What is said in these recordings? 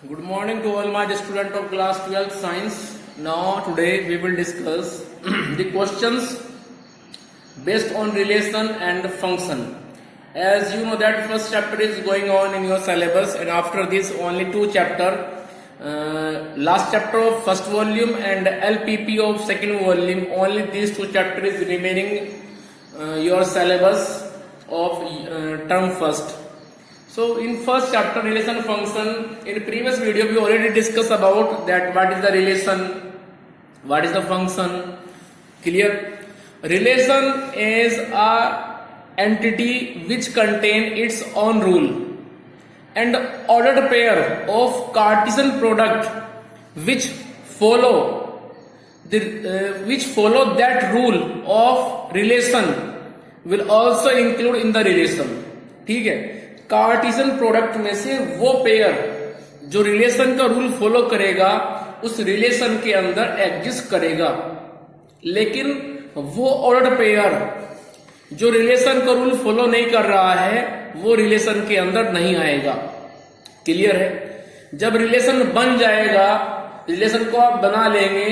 Good morning to all my student of class 12 science. Now today we will discuss the questions based on relation and function. As you know that first chapter is going on in your syllabus, and after this only two chapter, last chapter of first volume and LPP of second volume, only these two chapters is remaining your syllabus of term first. So in first chapter relation function, in previous video we already discussed about that what is the relation, what is the function. Clear? Relation is a entity which contain its own rule, and ordered pair of Cartesian product which follow that rule of relation will also include in the relation. ठीक है, Cartesian product में से वो pair जो relation का rule follow करेगा उस relation के अंदर एग्जिस्ट करेगा, लेकिन वो ऑर्डर्ड पेयर जो रिलेशन का रूल फॉलो नहीं कर रहा है वो रिलेशन के अंदर नहीं आएगा। क्लियर है? जब रिलेशन बन जाएगा, रिलेशन को आप बना लेंगे,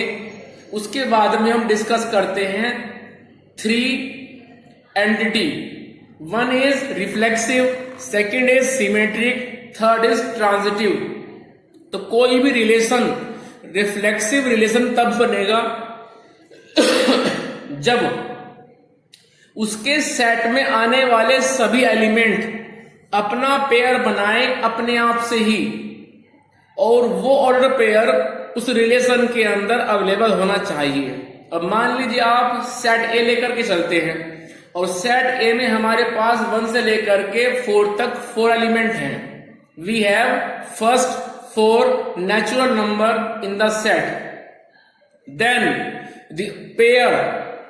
उसके बाद में हम डिस्कस करते हैं three entity. One is reflexive, second is symmetric, third is transitive. तो कोई भी रिलेशन रिफ्लेक्सिव रिलेशन तब बनेगा जब उसके सेट में आने वाले सभी एलिमेंट अपना पेयर बनाए अपने आप से ही, और वो ऑर्डर पेयर उस रिलेशन के अंदर अवेलेबल होना चाहिए। अब मान लीजिए आप सेट ए लेकर के चलते हैं और सेट ए में हमारे पास 1 से लेकर के 4 तक 4 एलिमेंट हैं। We have first 4 natural number in the set, then the pair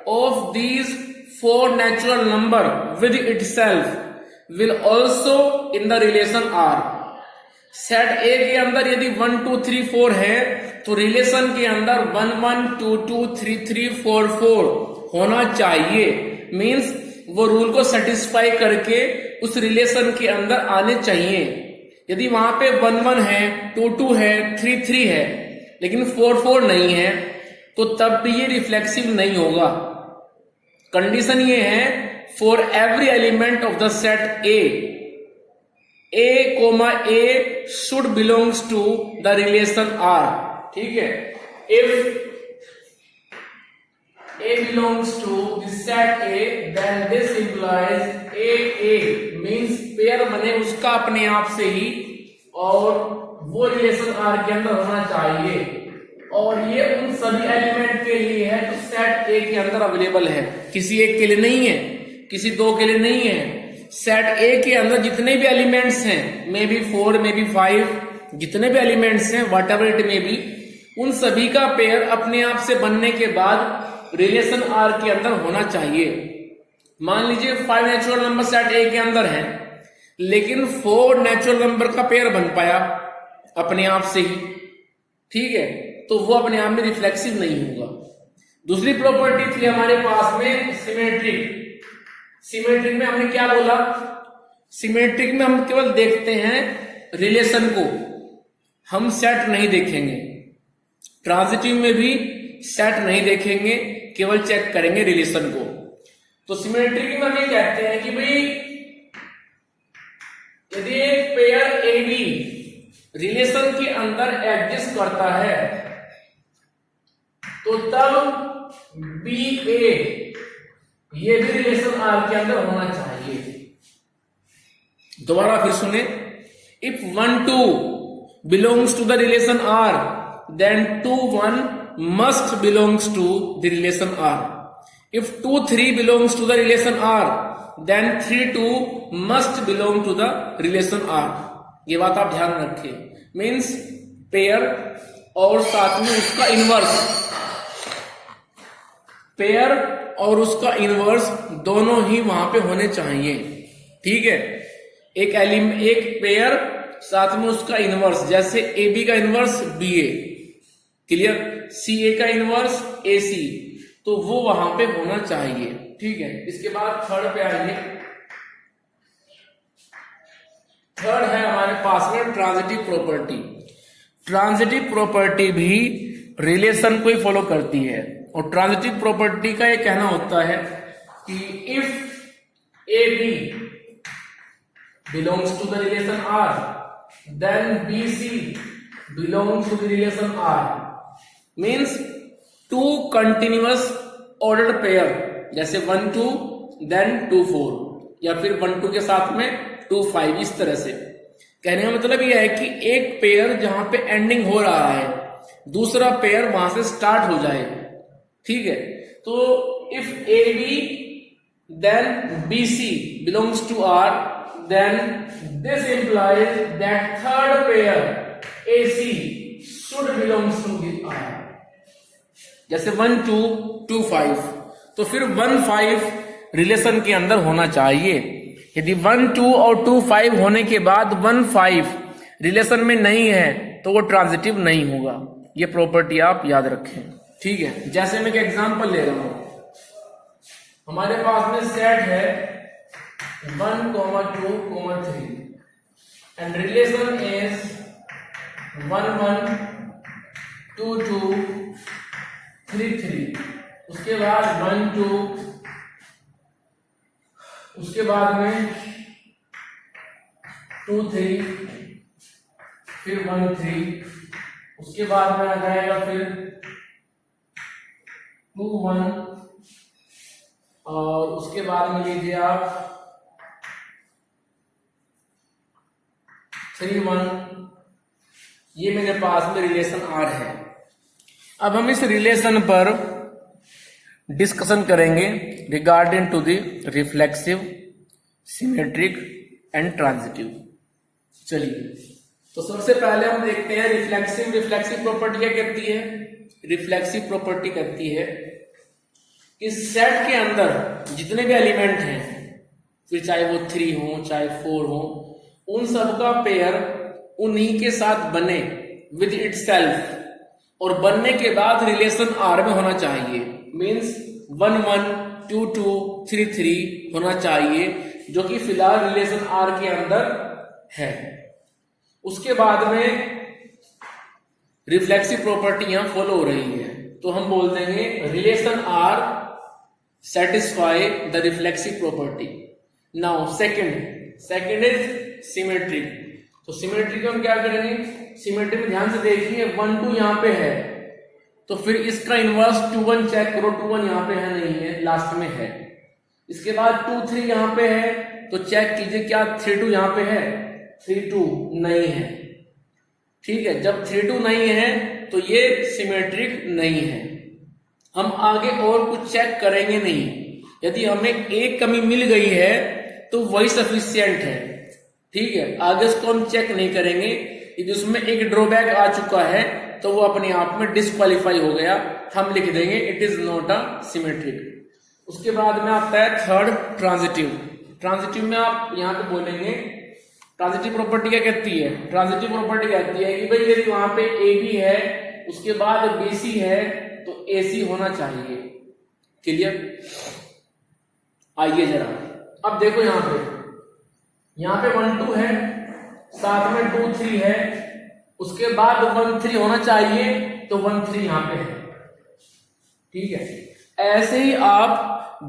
of these 4 natural number with itself will also in the relation R. Set A के अंदर यदि 1 2 3 4 है तो रिलेशन के अंदर 1 1 2 2 3 3 4 4 होना चाहिए। मीन्स वो रूल को सेटिस्फाई करके उस रिलेशन के अंदर आने चाहिए। यदि वहां पे 1 1 है, 2 2 है, 3 3 है, लेकिन 4 4 नहीं है, तो तब भी ये रिफ्लेक्सिव नहीं होगा। कंडीशन ये है, for every element of the set A should belongs to the relation R। ठीक है, if A belongs to the set A, then this implies A means pair बने उसका अपने आप से ही, और वो रिलेशन R के अंदर होना चाहिए, और ये उन सभी एलिमेंट के लिए है जो सेट A के अंदर अवेलेबल है। किसी एक के लिए नहीं है, किसी दो के लिए नहीं है। सेट A के अंदर जितने भी एलिमेंट्स हैं, मे बी 4 मे बी 5, जितने भी एलिमेंट्स हैं what ever it may be, उन सभी का पेयर अपने आप से बनने के बाद रिलेशन आर के अंदर होना चाहिए। मान लीजिए 5 नेचुरल नंबर सेट ए के अंदर है, लेकिन 4 नेचुरल नंबर का पेयर बन पाया अपने आप से ही, ठीक है, तो वो अपने आप में रिफ्लेक्सिव नहीं होगा। दूसरी प्रॉपर्टी थी हमारे पास में सिमेट्रिक। सिमेट्रिक में हमने क्या बोला? सिमेट्रिक में हम केवल देखते हैं रिलेशन को, हम सेट नहीं देखेंगे। ट्रांजिटिव में भी सेट नहीं देखेंगे, केवल चेक करेंगे रिलेशन को। तो सिमेट्रिक में हम ये कहते हैं कि भाई यदि एक पेयर ए बी रिलेशन के अंदर एग्जिस्ट करता है तो तब बी ए ये भी रिलेशन आर के अंदर होना चाहिए। दोबारा फिर सुने, if 1 2 belongs to the relation R, then 2 1 must belongs to the relation R. If 2 3 belongs to the relation R, then 3 2 must belong to the relation R. ये बात आप ध्यान रखिए। मीन्स पेयर और साथ में उसका इनवर्स, पेयर और उसका इनवर्स दोनों ही वहां पे होने चाहिए। ठीक है, एक पेयर साथ में उसका इनवर्स, जैसे ए बी का इनवर्स बी ए, क्लियर, सी ए का इनवर्स ए सी, तो वो वहां पे होना चाहिए। ठीक है, इसके बाद थर्ड पे आइए। थर्ड है हमारे पास में ट्रांजिटिव प्रॉपर्टी। ट्रांजिटिव प्रॉपर्टी भी रिलेशन को ही फॉलो करती है, और ट्रांजिटिव प्रॉपर्टी का ये कहना होता है कि if A B belongs to the relation R, then B C belongs to the relation R. Means two continuous ordered pair, जैसे 1 2 देन 2 4, या फिर 1 2 के साथ में 2 5, इस तरह से। कहने का मतलब यह है कि एक पेयर जहां पे एंडिंग हो रहा है, दूसरा पेयर वहां से स्टार्ट हो जाए, ठीक है। तो if A B then B C belongs to R, then this implies that third pair A C should belongs to R. जैसे 1 2 2 5, तो फिर 1 5 रिलेशन के अंदर होना चाहिए। यदि 1 2 और 2 5 होने के बाद 1 5 रिलेशन में नहीं है तो वो ट्रांजिटिव नहीं होगा। ये प्रॉपर्टी आप याद रखें, ठीक है। जैसे मैं एक एग्जांपल ले रहा हूं, हमारे पास में सेट है 1 2 3 एंड रिलेशन इज 1 1 2 2 3 3, उसके बाद 1 2, उसके बाद में 2 3, फिर 1 3, उसके बाद में आ जाएगा फिर 2 1, और उसके बाद में लीजिए आप 3 1। ये मेरे पास में रिलेशन आर है। अब हम इस रिलेशन पर डिस्कशन करेंगे regarding to the reflexive, symmetric and transitive. चलिए, तो सबसे पहले हम देखते हैं रिफ्लेक्सिव। रिफ्लेक्सिव प्रॉपर्टी क्या कहती है? रिफ्लेक्सिव प्रॉपर्टी कहती है कि सेट के अंदर जितने भी एलिमेंट हैं, फिर चाहे वो 3 हो चाहे 4 हो, उन सबका पेयर उन्हीं के साथ बने विद इटसेल्फ, और बनने के बाद रिलेशन आर में होना चाहिए। मीन्स 1 1 2 2 3 3 होना चाहिए, जो कि फिलहाल रिलेशन आर के अंदर है। उसके बाद में रिफ्लेक्सिव प्रॉपर्टी यहां फॉलो हो रही है, तो हम बोल देंगे relation R satisfy the reflexive property. Now second is symmetric. तो सिमेट्रिक में हम क्या करेंगे? सिमेट्रिक में ध्यान से देखिए 1 2 यहां पे है, तो फिर इसका इनवर्स 2 1 चेक करो, 2 1 यहां पे है नहीं है, लास्ट में है। इसके बाद 2 3 यहां पे है, तो चेक कीजिए क्या 3 2 यहां पे है? 3 2 नहीं है, ठीक है। जब 3 2 नहीं है तो ये सिमेट्रिक नहीं है। हम आगे और कुछ चेक करेंगे नहीं। यदि हमें एक कमी मिल गई है तो वही सफिशियंट है, ठीक है। आगे उसको हम चेक नहीं करेंगे। यदि उसमें एक ड्रॉबैक आ चुका है तो वो अपने आप में डिस्क्वालीफाई हो गया, हम लिख देंगे it is not a symmetric. उसके बाद में आता है थर्ड ट्रांजिटिव। ट्रांजिटिव में आप यहां पे बोलेंगे, ट्रांजिटिव प्रॉपर्टी क्या कहती है? ट्रांजिटिव प्रॉपर्टी कहती है कि भाई यदि वहां पे ए बी है, उसके बाद बी सी है, तो ए सी होना चाहिए। क्लियर? आइए जरा, अब देखो यहां पे 1 2 है, साथ में 2 3 है, उसके बाद 1 3 होना चाहिए, तो 1 3 यहां पे है, ठीक है। ऐसे ही आप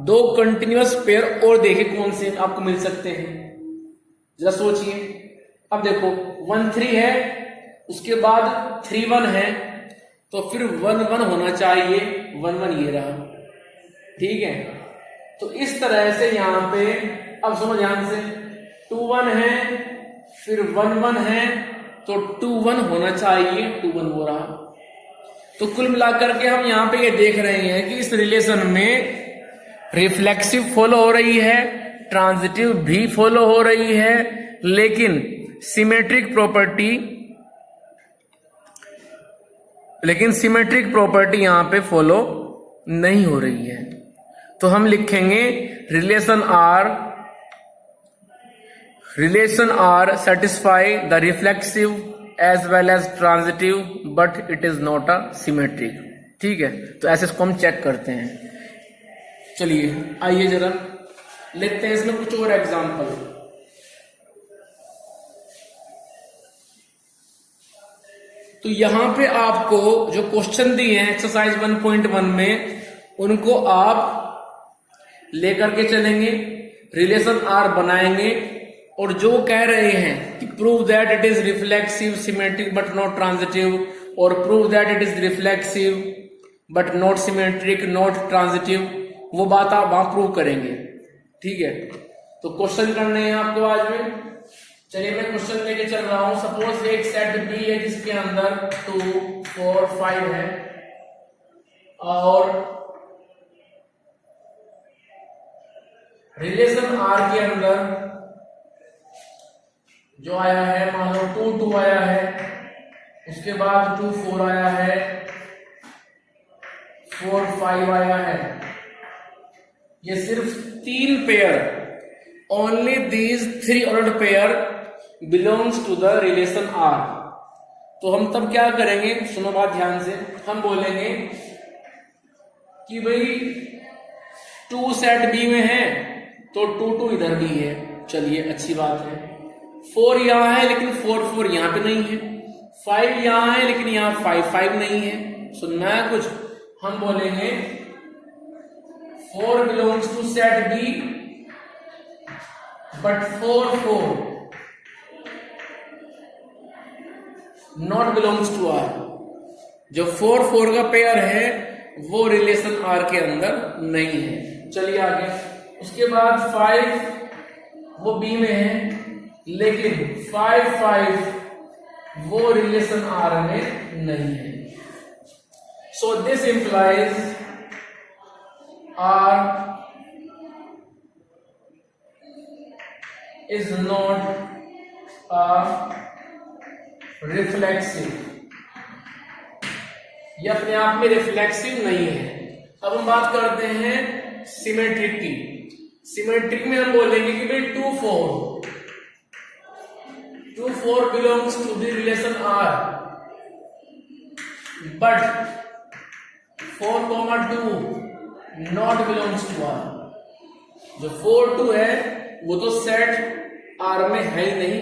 2 कंटिन्यूअस पेयर और देखें कौन से आपको मिल सकते हैं, जरा सोचिए। अब देखो 1 3 है, उसके बाद 3 1 है, तो फिर 1 1 होना चाहिए, 1 1 ये रहा, ठीक है। तो इस तरह से यहां पे अब सुनो ध्यान से, 2 1 है, फिर 1 1 है, तो 2 1 होना चाहिए, 2 1 हो रहा। तो कुल मिलाकर के हम यहां पे ये देख रहे हैं कि इस रिलेशन में रिफ्लेक्सिव फॉलो हो रही है, ट्रांजिटिव भी फॉलो हो रही है, लेकिन सिमेट्रिक प्रॉपर्टी यहां पे फॉलो नहीं हो रही है। तो हम लिखेंगे relation R satisfy the reflexive as well as transitive, but it is not a symmetric, ठीक है। तो ऐसे इसको हम चेक करते हैं। चलिए आइए जरा लेते हैं इसमें कुछ और एग्जांपल। तो यहां पे आपको जो क्वेश्चन दिए हैं एक्सरसाइज 1.1 में, उनको आप लेकर के चलेंगे, रिलेशन आर बनाएंगे, और जो कह रहे हैं कि prove that it is reflexive symmetric but not transitive, और prove that it is reflexive but not symmetric not transitive, वो बात आप वहां प्रूव करेंगे। ठीक है, तो क्वेश्चन करने हैं आपको आज में। चलिए मैं क्वेश्चन लेके चल रहा हूं। सपोज एक सेट बी है जिसके अंदर 2, 4, 5 है, और रिलेशन आर के अंदर जो आया है, मान लो 2, 2 आया है, उसके बाद 2, 4 आया है, 4, 5 आया है। ये सिर्फ 3 pair, only these 3 ordered pair belongs to the relation R. तो हम तब क्या करेंगे, सुनो बात ध्यान से, हम बोलेंगे कि भाई 2 सेट बी में है तो 2, 2 इधर भी है, चलिए अच्छी बात है। 4 यहां है लेकिन 4, 4 यहां पे नहीं है। 5 यहां है लेकिन यहां 5, 5 नहीं है। सुनना है कुछ, हम बोलेंगे 4 belongs to set B but 4, 4 not belongs to R. जो 4, 4 का पेयर है वो रिलेशन आर के अंदर नहीं है। चलिए आगे, उसके बाद 5 वो बी में है, लेकिन 5, 5 वो रिलेशन आर में नहीं है। So this implies R is not a reflexive, ये अपने आप में रिफ्लेक्सिव नहीं है। अब हम बात करते हैं सिमेट्रिक की। सिमेट्रिक में हम बोलेंगे कि भाई 2, 4 belongs to the relation R, but 4, 2 not belongs to R. जो 4, 2 है वो तो सेट आर में है ही नहीं,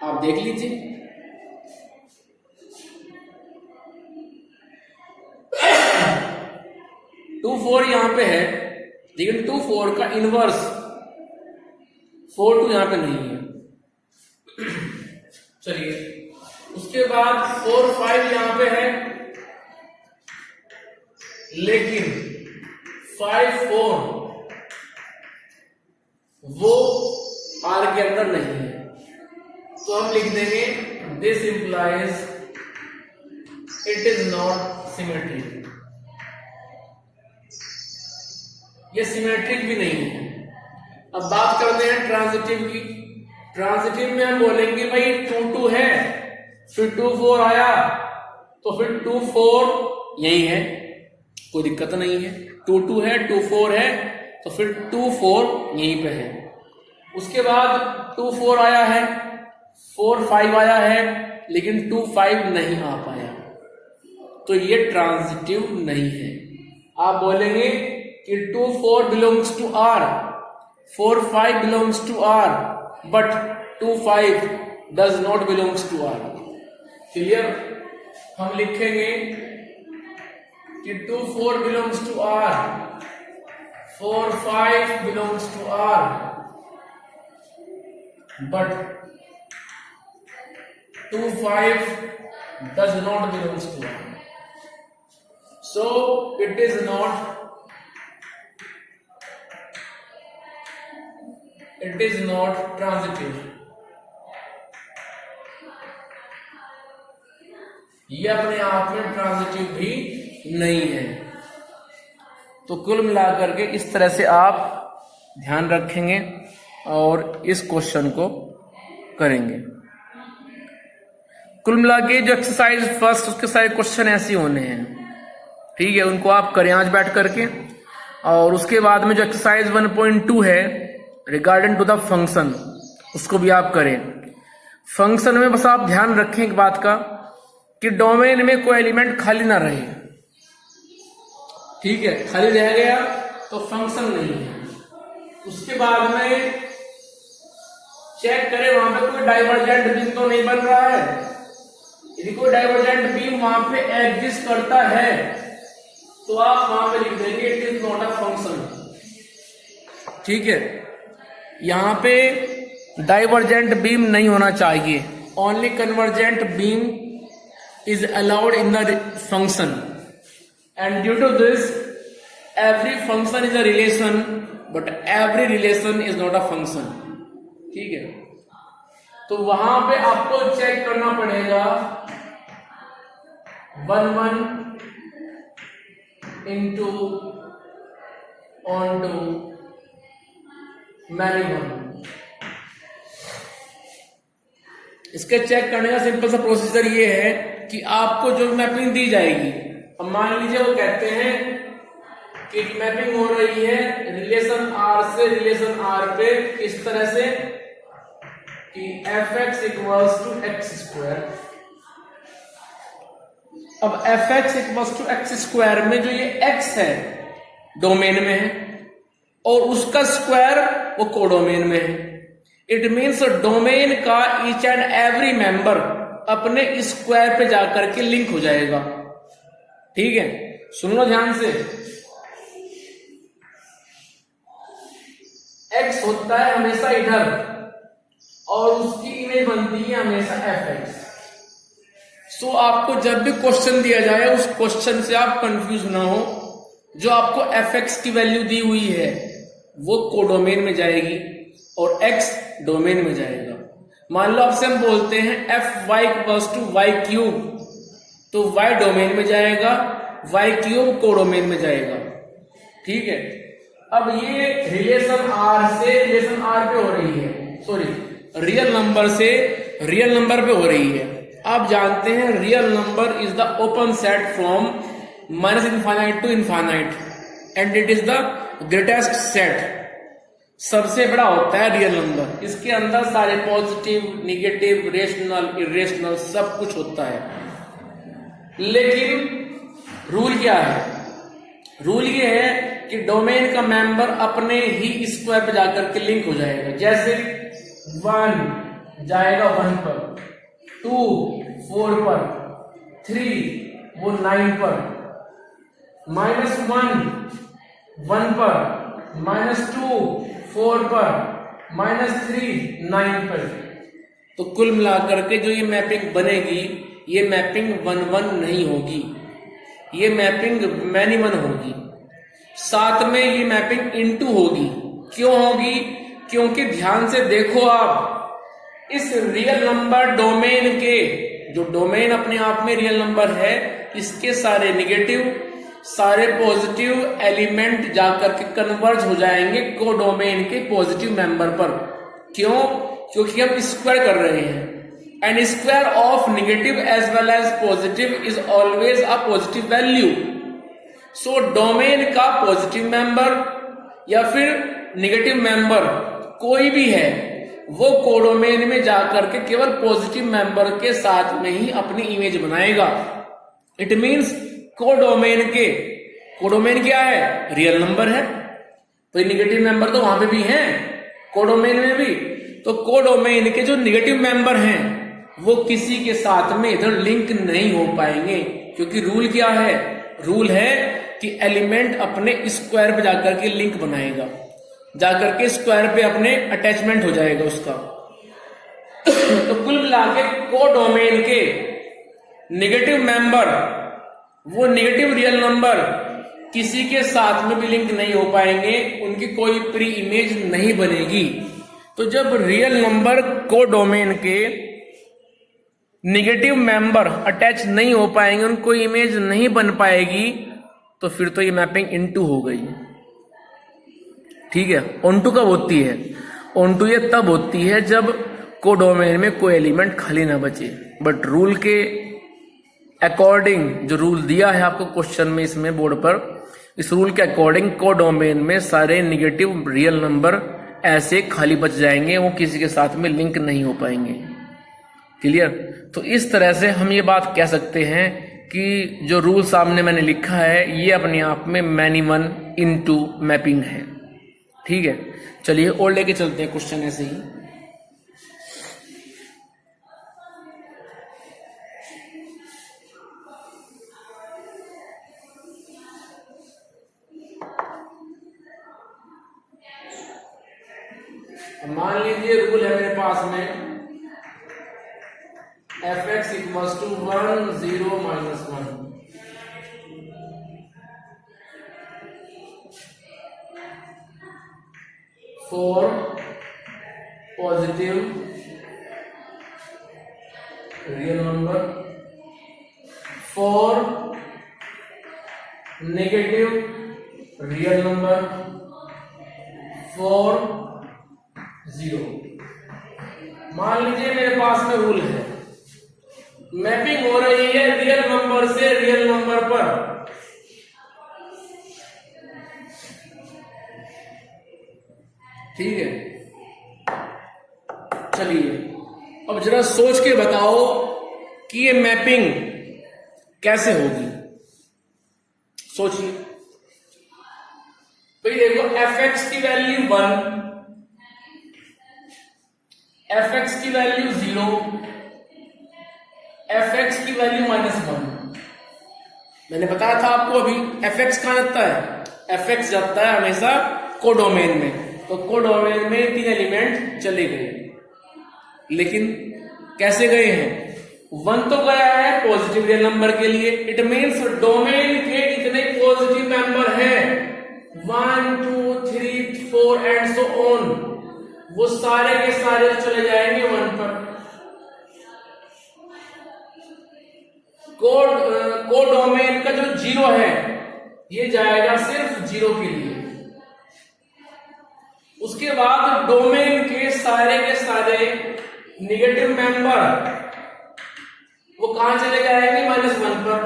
आप देख लीजिए। 2, 4 यहां पे है, लेकिन 2, 4 का इनवर्स 4, 2 यहां पे नहीं है। चलिए, उसके बाद 4, 5 यहां पे है, लेकिन 5, 4 वो आर के अंदर नहीं है। तो हम लिख देंगे this implies it is not symmetric. ये सिमेट्रिक भी नहीं है। अब बात करते हैं ट्रांजिटिव की। ट्रांजिटिव में हम बोलेंगे भाई 2, 2 है, फिर 2, 4 आया, तो फिर 2, 4 यही है, कोई दिक्कत नहीं है। 2, 2 है, 2, 4 है, तो फिर 2, 4 यहीं पे है। उसके बाद 2, 4 आया है, 4, 5 आया है, लेकिन 2, 5 नहीं आ पाया, तो ये ट्रांजिटिव नहीं है। आप बोलेंगे कि 2, 4 belongs to R, 4, 5 belongs to R, but 2, 5 does not belongs to R. Clear? हम लिखेंगे कि 2, 4 belongs to R, 4, 5 belongs to R, but 2, 5 does not belongs to R. So it is not transitive. ये अपने आप में ट्रांजिटिव भी नहीं है। तो कुल मिलाकर के इस तरह से आप ध्यान रखेंगे और इस क्वेश्चन को करेंगे। कुल मिला के जो एक्सरसाइज फर्स्ट, उसके सारे क्वेश्चन ऐसे होने हैं, ठीक है, उनको आप करें आज बैठ करके। और उसके बाद में जो एक्सरसाइज 1.2 है रिगार्डिंग टू द फंक्शन, उसको भी आप करें। फंक्शन में बस आप ध्यान रखें एक बात का कि डोमेन में कोई एलिमेंट खाली ना रहे, ठीक है, खाली रह गया तो फंक्शन नहीं है। उसके बाद में चेक करें वहां पे कोई डाइवर्जेंट रिंग तो नहीं बन रहा है। यदि कोई डाइवर्जेंट बीम वहां पे एग्जिस्ट करता है तो आप वहां पे लिख देंगे it is not a function. ठीक है, यहां पे डाइवर्जेंट बीम नहीं होना चाहिए, only convergent beam is allowed in the function, and due to this every function is a relation but every relation is not a function। ठीक है, तो वहां पे आपको चेक करना पड़ेगा 1 into onto many 1। इसके चेक करने का सिंपल सा प्रोसीजर ये है कि आपको जो मैपिंग दी जाएगी, अब मान लीजिए वो कहते हैं कि मैपिंग हो रही है रिलेशन आर से रिलेशन आर पे इस तरह से कि fx equals to x square. अब fx equals to x square में जो ये x है डोमेन में है और उसका स्क्वायर वो कोडोमेन में है। इट मीन्स डोमेन का ईच एंड एवरी मेंबर अपने स्क्वायर पे जाकर के लिंक हो जाएगा। ठीक है, सुन लो ध्यान से, x होता है हमेशा इधर और उसकी इमेज बनती है हमेशा fx। सो आपको जब भी क्वेश्चन दिया जाए उस क्वेश्चन से आप कंफ्यूज ना हो, जो आपको fx की वैल्यू दी हुई है वो कोडोमेन में जाएगी और x डोमेन में जाएगा। मान लो आपसे हम बोलते हैं fy equals to y cube, तो y डोमेन में जाएगा, y क्यूब कोडोमेन में जाएगा। ठीक है, अब ये रिलेशन r से रिलेशन r पे हो रही है, सॉरी रियल नंबर से रियल नंबर पे हो रही है। आप जानते हैं real number is the open set from -infinite to infinite and it is the greatest set. सबसे बड़ा होता है रियल नंबर, इसके अंदर सारे पॉजिटिव निगेटिव रेशनल इरेशनल सब कुछ होता है। लेकिन रूल क्या है? रूल ये है कि डोमेन का मेंबर अपने ही स्क्वायर पे जाकर के लिंक हो जाएगा। जैसे 1 जाएगा 1 पर, 2 4 पर, 3 वो 9 पर, -1 1 पर, -2 4 पर, -3 9 पर। तो कुल मिलाकर के जो ये मैपिंग बनेगी ये मैपिंग 1 1 नहीं होगी, ये मैपिंग मैनी 1 होगी। साथ में ये मैपिंग इनटू होगी। क्यों होगी? क्योंकि ध्यान से देखो आप, इस रियल नंबर डोमेन के, जो डोमेन अपने आप में रियल नंबर है, इसके सारे निगेटिव सारे पॉजिटिव एलिमेंट जाकर के कन्वर्ज हो जाएंगे कोडोमेन के पॉजिटिव मेंबर पर। क्यों? क्योंकि हम स्क्वायर कर रहे हैं and square of negative as well as positive is always a positive value. So domain का पॉजिटिव मेंबर या फिर निगेटिव मेंबर कोई भी है वो कोडोमेन में जाकर के केवल पॉजिटिव मेंबर के साथ में ही अपनी इमेज बनाएगा। इट मीन्स कोडोमेन के, कोडोमेन क्या है? रियल नंबर है, तो निगेटिव मेंबर तो वहां पे भी हैं कोडोमेन में भी। तो कोडोमेन के जो निगेटिव मेंबर हैं वो किसी के साथ में इधर लिंक नहीं हो पाएंगे, क्योंकि रूल क्या है? रूल है कि एलिमेंट अपने स्क्वायर पे जाकर के लिंक बनाएगा, जाकर के स्क्वायर पे अपने अटैचमेंट हो जाएगा उसका। तो कुल मिला के कोडोमेन के निगेटिव मेंबर, वो निगेटिव रियल नंबर किसी के साथ में भी लिंक नहीं हो पाएंगे, उनकी कोई प्री इमेज नहीं बनेगी। तो जब रियल नंबर कोडोमेन के निगेटिव मेंबर अटैच नहीं हो पाएंगे, उनको इमेज नहीं बन पाएगी, तो फिर तो ये मैपिंग इनटू हो गई। ठीक है, ऑनटू कब होती है? ऑनटू ये तब होती है जब कोडोमेन में कोई एलिमेंट खाली ना बचे। बट रूल के अकॉर्डिंग, जो रूल दिया है आपको क्वेश्चन में इसमें बोर्ड पर, इस रूल के अकॉर्डिंग कोडोमेन में सारे निगेटिव रियल नंबर ऐसे खाली बच जाएंगे, वो किसी के साथ में लिंक नहीं हो पाएंगे। क्लियर? तो इस तरह से हम ये बात कह सकते हैं कि जो रूल सामने मैंने लिखा है ये अपने आप में मैनी 1 इनटू मैपिंग है। ठीक है, चलिए और लेके चलते हैं क्वेश्चन ऐसे ही। मान लीजिए रूल है मेरे पास में fx equals to 1 0 minus 1। For positive real number, for negative real number, for 0। मान लीजिए मेरे पास में रूल है, मैपिंग हो रही है रियल नंबर से रियल नंबर पर। ठीक है, चलिए अब जरा सोच के बताओ कि ये मैपिंग कैसे होगी। सोचिए भाई, देखो fx की वैल्यू 1, fx की वैल्यू 0, fx की वैल्यू -1। मैंने बताया था आपको अभी fx कहां जाता है, fx जाता है हमेशा कोडोमेन में। तो कोडोमेन में 3 एलिमेंट चले गए, लेकिन कैसे गए हैं? 1 तो गया है पॉजिटिव रियल नंबर के लिए, इट मीन्स डोमेन के इतने पॉजिटिव नंबर हैं 1 2 3 4 एंड सो ऑन, वो सारे के सारे चले जाएंगे 1 पर। कोडोमेन का जो 0 है ये जाएगा सिर्फ 0 के लिए। उसके बाद डोमेन के सारे नेगेटिव मेंबर वो कहां चले जाएंगे, -1 पर।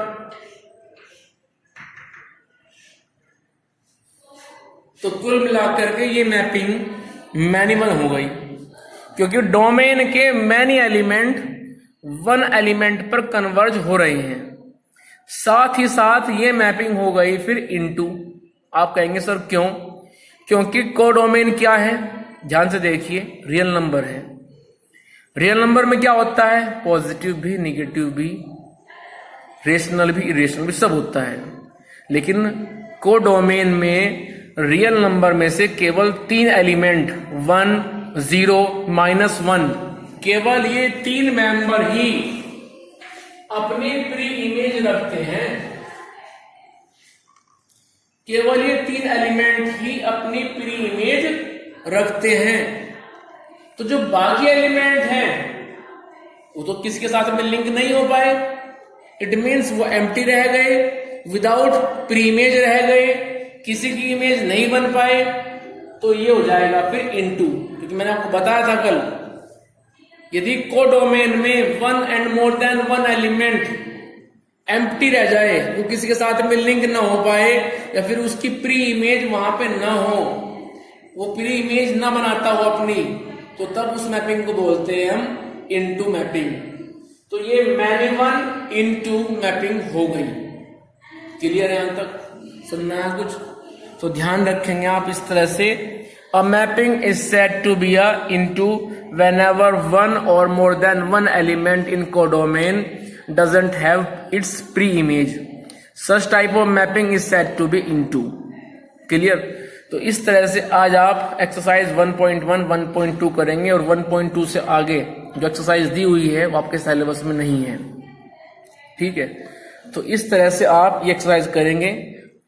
तो कुल मिलाकर के ये मैपिंग मैनिमल हो गई, क्योंकि डोमेन के मैनी एलिमेंट 1 एलिमेंट पर कन्वर्ज हो रहे हैं। साथ ही साथ ये मैपिंग हो गई फिर इनटू। आप कहेंगे सर क्यों? क्योंकि कोडोमेन क्या है, ध्यान से देखिए, रियल नंबर है। रियल नंबर में क्या होता है, पॉजिटिव भी, नेगेटिव भी, रेशनल भी, इरेशनल भी, सब होता है। लेकिन कोडोमेन में रियल नंबर में से केवल 3 एलिमेंट 1 0 -1, केवल ये 3 मेंबर ही अपनी प्री इमेज रखते हैं। केवल ये 3 एलिमेंट ही अपनी प्री इमेज रखते हैं। तो जो बाकी एलिमेंट हैं वो तो किसी के साथ में लिंक नहीं हो पाए, इट मीन्स वो एम्प्टी रह गए, विदाउट प्री इमेज रह गए, किसी की इमेज नहीं बन पाए। तो ये हो जाएगा फिर इनटू, क्योंकि मैंने आपको बताया था कल, यदि कोडोमेन में 1 and more than 1 element empty रह जाए, वो किसी के साथ में लिंक ना हो पाए, या फिर उसकी प्री इमेज वहां पे ना हो, वो प्री इमेज ना बनाता हो अपनी, तो तब उस मैपिंग को बोलते हैं हम इनटू मैपिंग। तो ये मैनिमल इनटू मैपिंग हो गई। क्लियर है? यहां तक सुनना है कुछ? तो ध्यान रखेंगे आप इस तरह से, a mapping is said to be a into whenever 1 or more than 1 element in codomain doesn't have its pre-image. Such type of mapping is said to be into. Clear? तो इस तरह से आज आप एक्सरसाइज 1.1 1.2 करेंगे, और 1.2 से आगे जो एक्सरसाइज दी हुई है वो आपके सिलेबस में नहीं है। ठीक है, तो इस तरह से आप ये एक्सरसाइज करेंगे,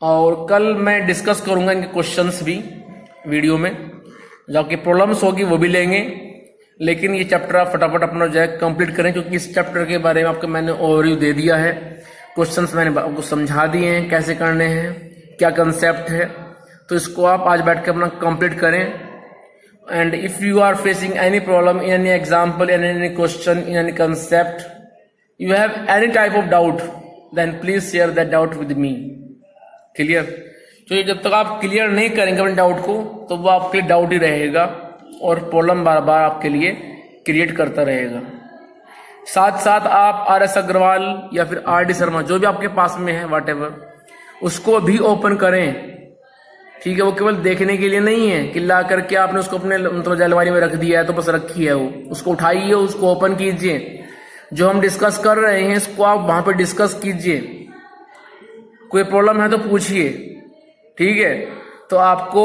और कल मैं डिस्कस करूंगा इनके क्वेश्चंस भी वीडियो में, जो आपकी प्रॉब्लम्स होगी वो भी लेंगे। लेकिन ये चैप्टर आप फटाफट अपना जो है कंप्लीट करें, क्योंकि इस चैप्टर के बारे में आपको मैंने ओवरव्यू दे दिया है, क्वेश्चंस मैंने आपको समझा दिए हैं कैसे करने हैं, क्या कंसेप्ट है। तो इसको आप आज बैठ के अपना कंप्लीट करें। And if you are facing any problem in any example, in any question, in any concept, you have any type of doubt, then please share that doubt with me. Clear? तो ये जब तक आप clear नहीं करेंगे अपने doubt को, तो वो आपके लिए डाउट ही रहेगा और प्रॉब्लम बार बार आपके लिए क्रिएट करता रहेगा। साथ साथ आप RS अग्रवाल या फिर RD शर्मा, जो भी आपके पास में है व्हाटएवर, उसको भी ओपन करें। ठीक है, वो केवल देखने के लिए नहीं है कि ला करके आपने उसको अपने मतलब जलवारी में रख दिया है तो बस रखी है, वो उसको उठाइए, उसको ओपन कीजिए। जो हम डिस्कस कर रहे हैं इसको आप वहां पे डिस्कस कीजिए। कोई प्रॉब्लम है तो पूछिए। ठीक है, तो आपको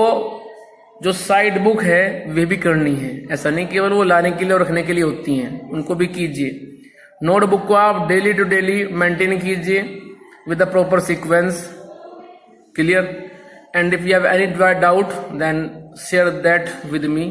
जो साइड बुक है वे भी करनी है। ऐसा नहीं केवल वो लाने के लिए और रखने के लिए होती हैं, उनको भी कीजिए। नोटबुक को आप डेली टू डेली मेंटेन कीजिए with the proper sequence. Clear? And if you have any doubt then share that with me.